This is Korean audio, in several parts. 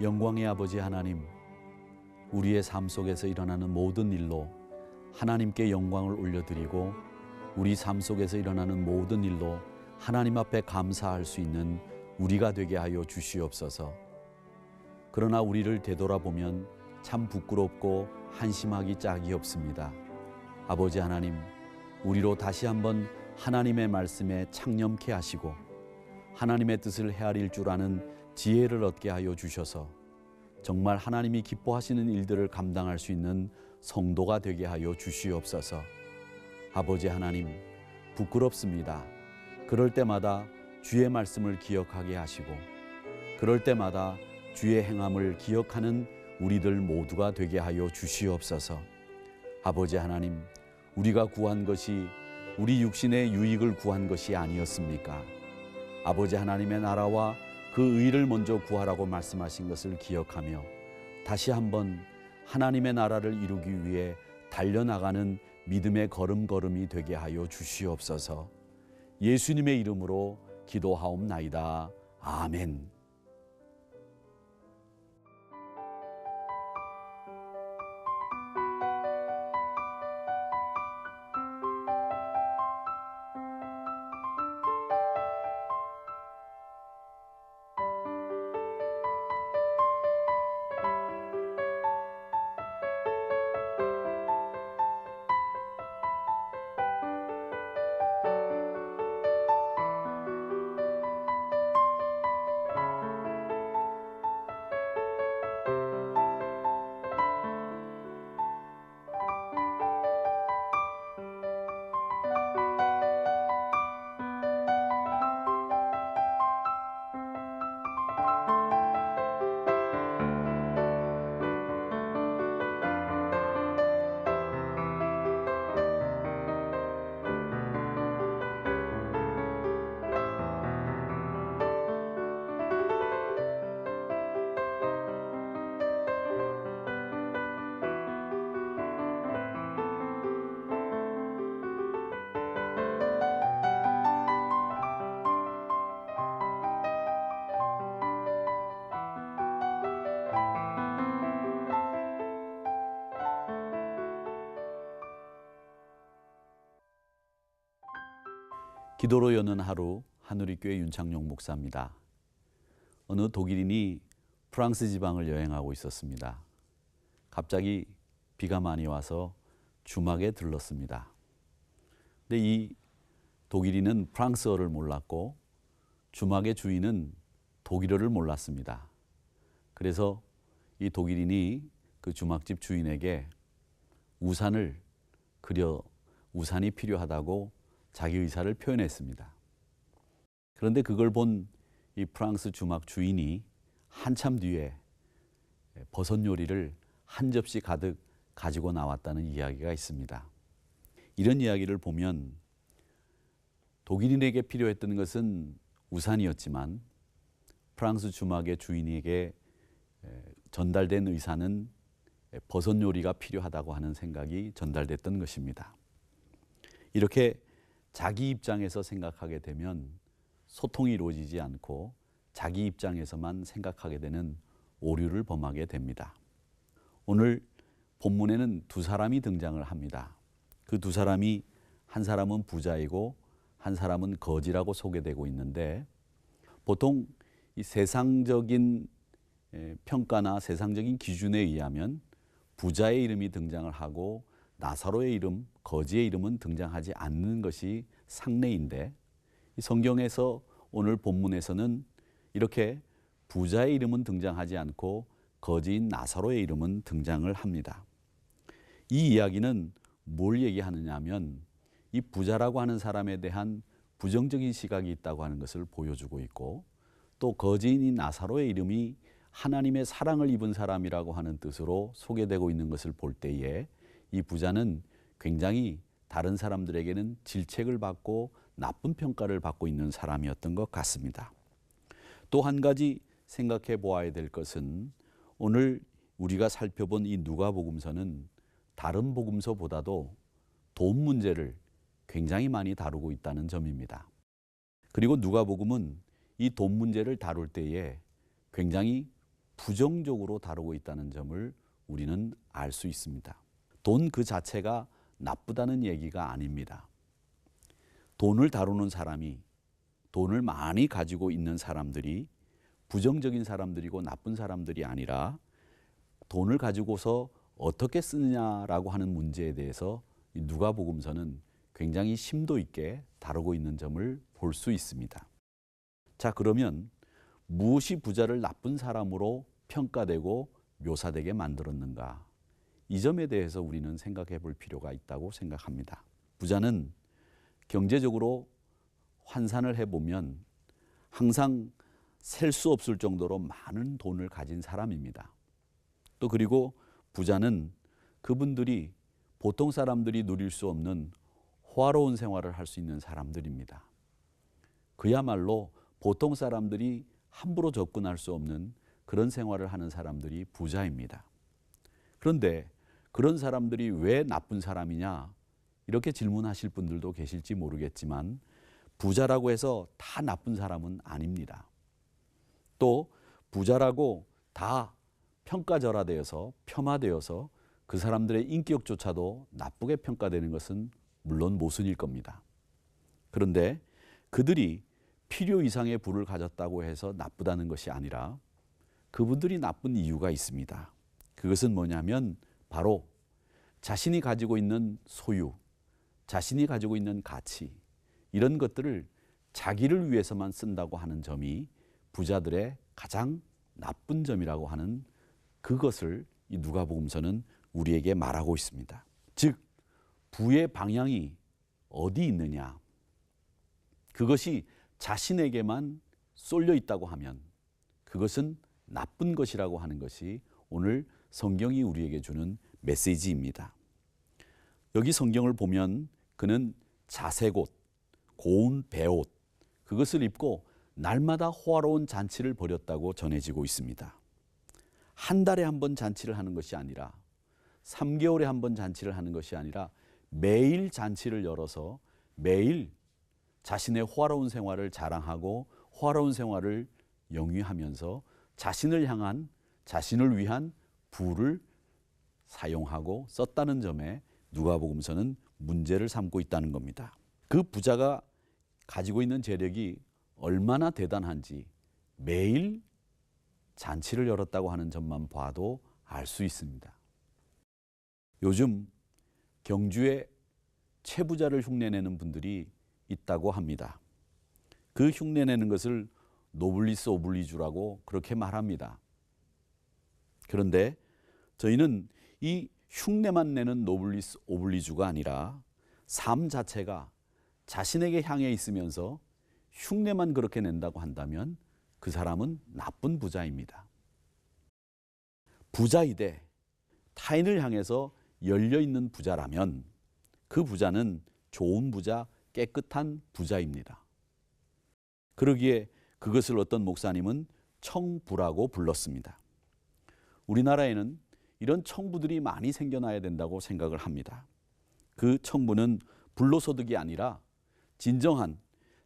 영광의 아버지 하나님, 우리의 삶 속에서 일어나는 모든 일로 하나님께 영광을 올려드리고 우리 삶 속에서 일어나는 모든 일로 하나님 앞에 감사할 수 있는 우리가 되게 하여 주시옵소서. 그러나 우리를 되돌아보면 참 부끄럽고 한심하기 짝이 없습니다. 아버지 하나님, 우리로 다시 한번 하나님의 말씀에 창념케 하시고 하나님의 뜻을 헤아릴 줄 아는 지혜를 얻게 하여 주셔서 정말 하나님이 기뻐하시는 일들을 감당할 수 있는 성도가 되게 하여 주시옵소서. 아버지 하나님, 부끄럽습니다. 그럴 때마다 주의 말씀을 기억하게 하시고 그럴 때마다 주의 행함을 기억하는 우리들 모두가 되게 하여 주시옵소서. 아버지 하나님, 우리가 구한 것이 우리 육신의 유익을 구한 것이 아니었습니까? 아버지 하나님의 나라와 그 의를 먼저 구하라고 말씀하신 것을 기억하며 다시 한번 하나님의 나라를 이루기 위해 달려나가는 믿음의 걸음걸음이 되게 하여 주시옵소서. 예수님의 이름으로 기도하옵나이다. 아멘. 기도로 여는 하루, 하누리교회 윤창용 목사입니다. 어느 독일인이 프랑스 지방을 여행하고 있었습니다. 갑자기 비가 많이 와서 주막에 들렀습니다. 근데 이 독일인은 프랑스어를 몰랐고 주막의 주인은 독일어를 몰랐습니다. 그래서 이 독일인이 그 주막집 주인에게 우산이 필요하다고 자기 의사를 표현했습니다. 그런데 그걸 본 이 프랑스 주막 주인이 한참 뒤에 버섯 요리를 한 접시 가득 가지고 나왔다는 이야기가 있습니다. 이런 이야기를 보면 독일인에게 필요했던 것은 우산이었지만 프랑스 주막의 주인에게 전달된 의사는 버섯 요리가 필요하다고 하는 생각이 전달됐던 것입니다. 이렇게 자기 입장에서 생각하게 되면 소통이 이루어지지 않고 자기 입장에서만 생각하게 되는 오류를 범하게 됩니다. 오늘 본문에는 두 사람이 등장을 합니다. 그 두 사람이 한 사람은 부자이고 한 사람은 거지라고 소개되고 있는데 보통 이 세상적인 평가나 세상적인 기준에 의하면 부자의 이름이 등장을 하고 나사로의 이름, 거지의 이름은 등장하지 않는 것이 상례인데 성경에서 오늘 본문에서는 이렇게 부자의 이름은 등장하지 않고 거지인 나사로의 이름은 등장을 합니다. 이 이야기는 뭘 얘기하느냐 하면 이 부자라고 하는 사람에 대한 부정적인 시각이 있다고 하는 것을 보여주고 있고 또 거지인 나사로의 이름이 하나님의 사랑을 입은 사람이라고 하는 뜻으로 소개되고 있는 것을 볼 때에 이 부자는 굉장히 다른 사람들에게는 질책을 받고 나쁜 평가를 받고 있는 사람이었던 것 같습니다. 또 한 가지 생각해 보아야 될 것은 오늘 우리가 살펴본 이 누가복음서는 다른 복음서보다도 돈 문제를 굉장히 많이 다루고 있다는 점입니다. 그리고 누가복음은 이 돈 문제를 다룰 때에 굉장히 부정적으로 다루고 있다는 점을 우리는 알 수 있습니다. 돈 그 자체가 나쁘다는 얘기가 아닙니다. 돈을 다루는 사람이, 돈을 많이 가지고 있는 사람들이 부정적인 사람들이고 나쁜 사람들이 아니라 돈을 가지고서 어떻게 쓰느냐라고 하는 문제에 대해서 누가복음서는 굉장히 심도 있게 다루고 있는 점을 볼 수 있습니다. 자, 그러면 무엇이 부자를 나쁜 사람으로 평가되고 묘사되게 만들었는가? 이 점에 대해서 우리는 생각해 볼 필요가 있다고 생각합니다. 부자는 경제적으로 환산을 해보면 항상 셀 수 없을 정도로 많은 돈을 가진 사람입니다. 또 그리고 부자는 그분들이 보통 사람들이 누릴 수 없는 호화로운 생활을 할 수 있는 사람들입니다. 그야말로 보통 사람들이 함부로 접근할 수 없는 그런 생활을 하는 사람들이 부자입니다. 그런데 그런 사람들이 왜 나쁜 사람이냐 이렇게 질문하실 분들도 계실지 모르겠지만 부자라고 해서 다 나쁜 사람은 아닙니다. 또 부자라고 다 평가절하되어서 폄하되어서 그 사람들의 인격조차도 나쁘게 평가되는 것은 물론 모순일 겁니다. 그런데 그들이 필요 이상의 부를 가졌다고 해서 나쁘다는 것이 아니라 그분들이 나쁜 이유가 있습니다. 그것은 뭐냐면 바로 자신이 가지고 있는 소유, 자신이 가지고 있는 가치, 이런 것들을 자기를 위해서만 쓴다고 하는 점이 부자들의 가장 나쁜 점이라고 하는 그것을 이 누가복음서는 우리에게 말하고 있습니다. 즉 부의 방향이 어디 있느냐, 그것이 자신에게만 쏠려 있다고 하면 그것은 나쁜 것이라고 하는 것이 오늘 성경이 우리에게 주는 메시지입니다. 여기 성경을 보면 그는 자색옷, 고운 베옷, 그것을 입고 날마다 호화로운 잔치를 벌였다고 전해지고 있습니다. 한 달에 한 번 잔치를 하는 것이 아니라 3개월에 한 번 잔치를 하는 것이 아니라 매일 잔치를 열어서 매일 자신의 호화로운 생활을 자랑하고 호화로운 생활을 영위하면서 자신을 향한, 자신을 위한 부를 사용하고 썼다는 점에 누가복음서는 문제를 삼고 있다는 겁니다. 그 부자가 가지고 있는 재력이 얼마나 대단한지 매일 잔치를 열었다고 하는 점만 봐도 알 수 있습니다. 요즘 경주에 채부자를 흉내내는 분들이 있다고 합니다. 그 흉내내는 것을 노블리스 오블리주라고 그렇게 말합니다. 그런데 저희는 이 흉내만 내는 노블리스 오블리주가 아니라 삶 자체가 자신에게 향해 있으면서 흉내만 그렇게 낸다고 한다면 그 사람은 나쁜 부자입니다. 부자이되 타인을 향해서 열려있는 부자라면 그 부자는 좋은 부자, 깨끗한 부자입니다. 그러기에 그것을 어떤 목사님은 청부라고 불렀습니다. 우리나라에는 이런 청부들이 많이 생겨나야 된다고 생각을 합니다. 그 청부는 불로소득이 아니라 진정한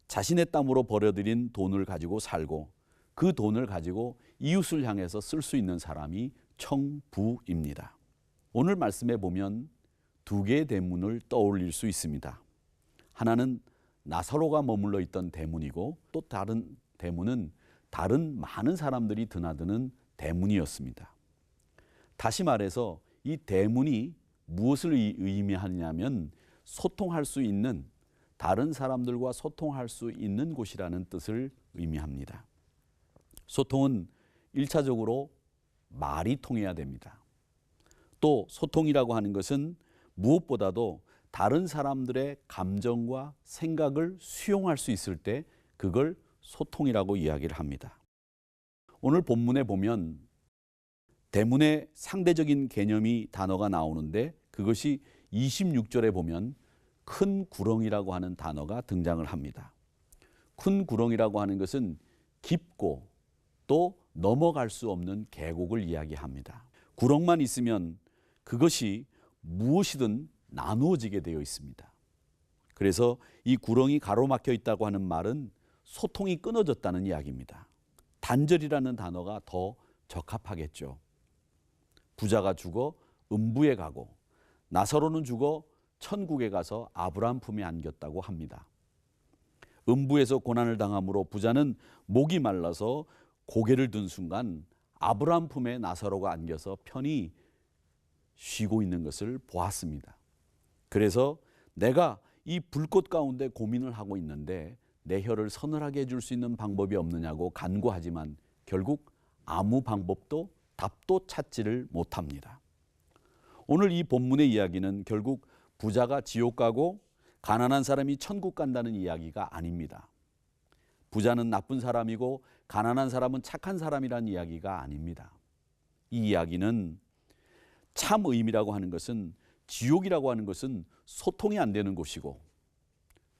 자신의 땀으로 벌어들인 돈을 가지고 살고 그 돈을 가지고 이웃을 향해서 쓸 수 있는 사람이 청부입니다. 오늘 말씀에 보면 두 개의 대문을 떠올릴 수 있습니다. 하나는 나사로가 머물러 있던 대문이고 또 다른 대문은 다른 많은 사람들이 드나드는 대문이었습니다. 다시 말해서 이 대문이 무엇을 의미하냐면 소통할 수 있는, 다른 사람들과 소통할 수 있는 곳이라는 뜻을 의미합니다. 소통은 1차적으로 말이 통해야 됩니다. 또 소통이라고 하는 것은 무엇보다도 다른 사람들의 감정과 생각을 수용할 수 있을 때 그걸 소통이라고 이야기를 합니다. 오늘 본문에 보면 대문의 상대적인 개념이 단어가 나오는데 그것이 26절에 보면 큰 구렁이라고 하는 단어가 등장을 합니다. 큰 구렁이라고 하는 것은 깊고 또 넘어갈 수 없는 계곡을 이야기합니다. 구렁만 있으면 그것이 무엇이든 나누어지게 되어 있습니다. 그래서 이 구렁이 가로막혀 있다고 하는 말은 소통이 끊어졌다는 이야기입니다. 단절이라는 단어가 더 적합하겠죠. 부자가 죽어 음부에 가고 나사로는 죽어 천국에 가서 아브라함 품에 안겼다고 합니다. 음부에서 고난을 당함으로 부자는 목이 말라서 고개를 든 순간 아브라함 품에 나사로가 안겨서 편히 쉬고 있는 것을 보았습니다. 그래서 내가 이 불꽃 가운데 고민을 하고 있는데 내 혀를 서늘하게 해줄 수 있는 방법이 없느냐고 간구하지만 결국 아무 방법도 답도 찾지를 못합니다. 오늘 이 본문의 이야기는 결국 부자가 지옥 가고 가난한 사람이 천국 간다는 이야기가 아닙니다. 부자는 나쁜 사람이고 가난한 사람은 착한 사람이라는 이야기가 아닙니다. 이 이야기는 참 의미라고 하는 것은, 지옥이라고 하는 것은 소통이 안 되는 곳이고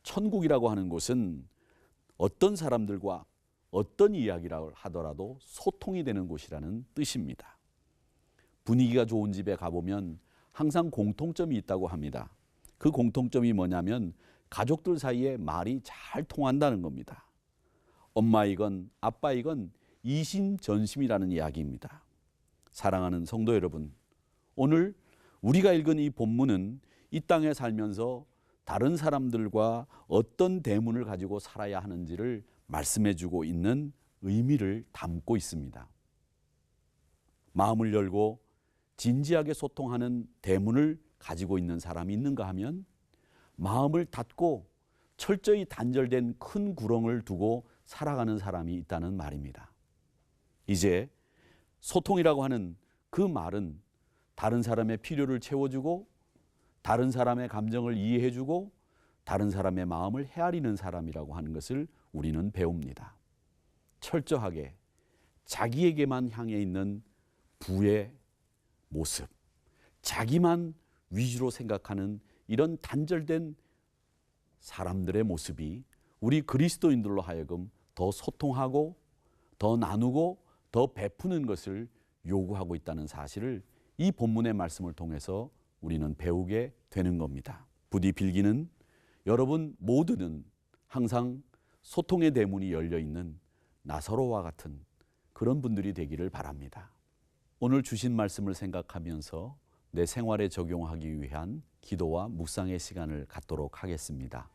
천국이라고 하는 곳은 어떤 사람들과 어떤 이야기라고 하더라도 소통이 되는 곳이라는 뜻입니다. 분위기가 좋은 집에 가보면 항상 공통점이 있다고 합니다. 그 공통점이 뭐냐면 가족들 사이에 말이 잘 통한다는 겁니다. 엄마이건 아빠이건 이심전심이라는 이야기입니다. 사랑하는 성도 여러분, 오늘 우리가 읽은 이 본문은 이 땅에 살면서 다른 사람들과 어떤 대문을 가지고 살아야 하는지를 말씀해 주고 있는 의미를 담고 있습니다. 마음을 열고 진지하게 소통하는 대문을 가지고 있는 사람이 있는가 하면 마음을 닫고 철저히 단절된 큰 구렁을 두고 살아가는 사람이 있다는 말입니다. 이제 소통이라고 하는 그 말은 다른 사람의 필요를 채워주고 다른 사람의 감정을 이해해주고 다른 사람의 마음을 헤아리는 사람이라고 하는 것을 우리는 배웁니다. 철저하게 자기에게만 향해 있는 부의 모습, 자기만 위주로 생각하는 이런 단절된 사람들의 모습이 우리 그리스도인들로 하여금 더 소통하고 더 나누고 더 베푸는 것을 요구하고 있다는 사실을 이 본문의 말씀을 통해서 우리는 배우게 되는 겁니다. 부디 빌기는 여러분 모두는 항상 소통의 대문이 열려 있는 나사로와 같은 그런 분들이 되기를 바랍니다. 오늘 주신 말씀을 생각하면서 내 생활에 적용하기 위한 기도와 묵상의 시간을 갖도록 하겠습니다.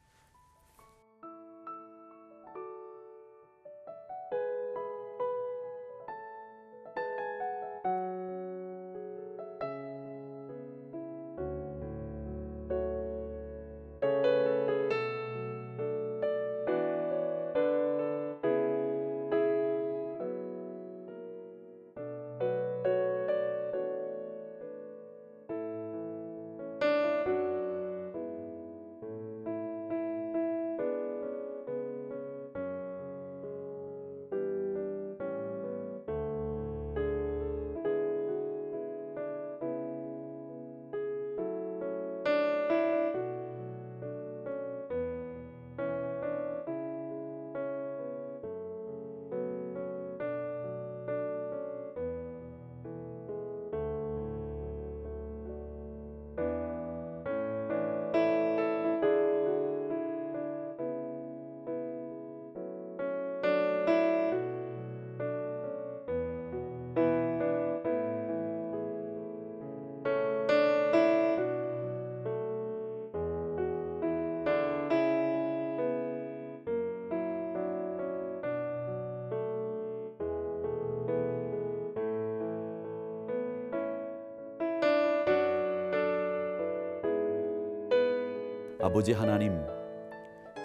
아버지 하나님,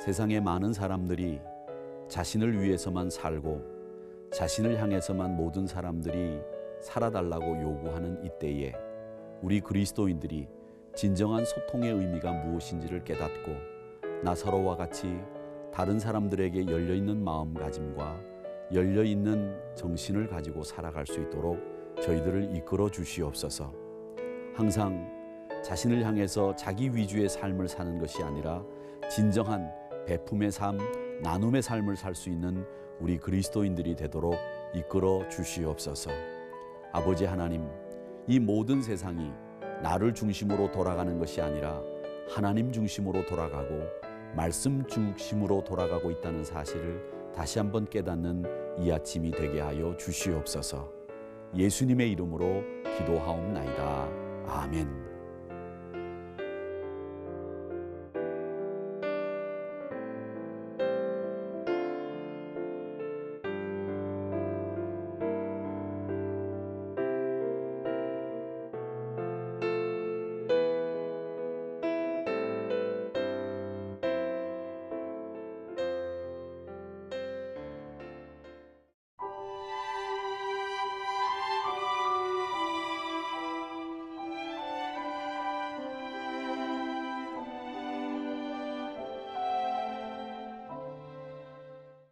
세상의 많은 사람들이 자신을 위해서만 살고 자신을 향해서만 모든 사람들이 살아달라고 요구하는 이때에 우리 그리스도인들이 진정한 소통의 의미가 무엇인지를 깨닫고 나사로와 같이 다른 사람들에게 열려있는 마음가짐과 열려있는 정신을 가지고 살아갈 수 있도록 저희들을 이끌어 주시옵소서. 항상 자신을 향해서 자기 위주의 삶을 사는 것이 아니라 진정한 베품의 삶, 나눔의 삶을 살 수 있는 우리 그리스도인들이 되도록 이끌어 주시옵소서. 아버지 하나님, 이 모든 세상이 나를 중심으로 돌아가는 것이 아니라 하나님 중심으로 돌아가고 말씀 중심으로 돌아가고 있다는 사실을 다시 한번 깨닫는 이 아침이 되게 하여 주시옵소서. 예수님의 이름으로 기도하옵나이다. 아멘.